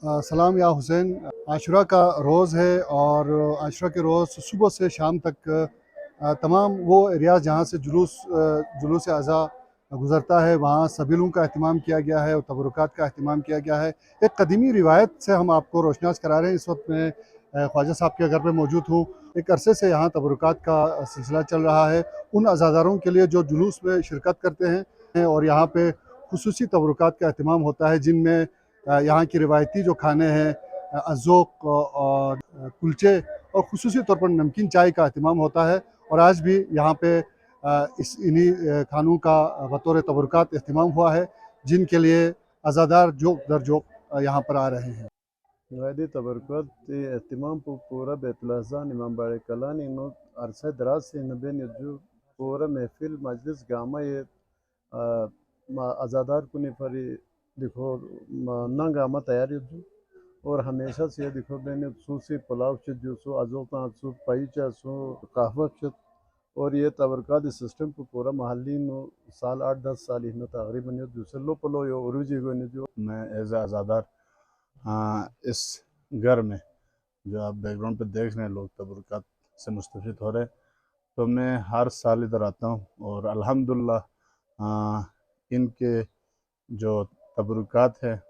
सलाम या हुसैन। आशुरा का रोज़ है और आशुरा के रोज़ सुबह से शाम तक तमाम वो एरियाज़ जहाँ से जुलूस अज़ा गुज़रता है वहाँ सबीलों का अहतमाम किया गया है और तबरुकात का अहतमाम किया गया है। एक कदीमी रिवायत से हम आपको रोशनास करा रहे हैं। इस वक्त मैं ख्वाजा साहब के घर पे मौजूद हूँ। एक अरसे से यहाँ तबरुकात का सिलसिला चल रहा है उन अज़ादारों के लिए जो जुलूस में शिरकत करते हैं और यहाँ पे खुसूसी तबरुकात का अहतमाम होता है जिनमें यहाँ की रिवायती जो खाने हैं अज़ोक़ और कुलचे और ख़ुसूसी तौर पर नमकीन चाय का अहतमाम होता है। और आज भी यहाँ पे इन्हीं खानों का बतौर तबरुकात अहतमाम हुआ है जिनके लिए अज़ादार जोक दर जोक यहाँ पर आ रहे हैं। Gayri tabarrukat ihtimam पूरा बेतुलाज़ान इमाम बाड़े कलान इनो अरसा दराज से नबेन जो पूरा महफिल मजलिस गामा ये आज़ादार कुनी फरी दिखो ना गामा तैयारी जो और हमेशा से दिखो मैंने सूसी पुलाव चुत जो सो अज़ोता सो पाईचा सो कहवा चुत और ये तबरकात सिस्टम को पूरा महल्ली नो साल 8-10 साल इनो तकरीबन यो दूसरे लो पलो यो उरुजी को ने जो मैं एज आज़ादार इस घर में जो आप बैकग्राउंड पे देख रहे हैं लोग तबरुकात से मुस्तफ़ीद हो रहे हैं, तो मैं हर साल इधर आता हूँ और अल्हम्दुलिल्लाह इनके जो तबरुकात है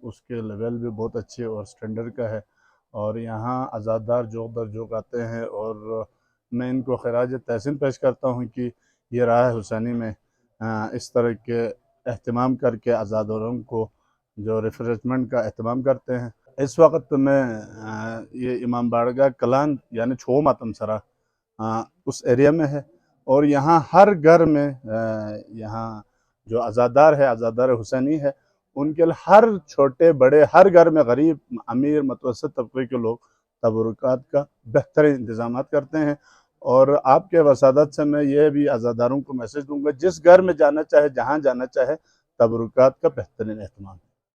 उसके लेवल भी बहुत अच्छे और स्टैंडर्ड का है। और यहाँ अज़ादार जोक दर जोक आते हैं और मैं इनको खराज तहसीन पेश करता हूँ कि ये राह हुसैनी में इस तरह के अहतमाम करके अज़ादारों को जो रिफ्रेशमेंट का अहतमाम करते हैं। इस वक्त मैं ये इमाम बारगाह कलान यानी छो मातम सरा उस एरिया में है और यहाँ हर घर में यहाँ जो अज़ादार है अज़ादार हुसैनी है उनके लिए हर छोटे बड़े हर घर में गरीब अमीर मतवसत तबके के लोग तबरुकात का बेहतरीन इंतज़ाम करते हैं। और आपके वसादत से मैं ये भी अज़ादारों को मैसेज दूंगा जिस घर में जाना चाहे जहाँ जाना चाहे तबरुकात का बेहतरीन एहतमाम।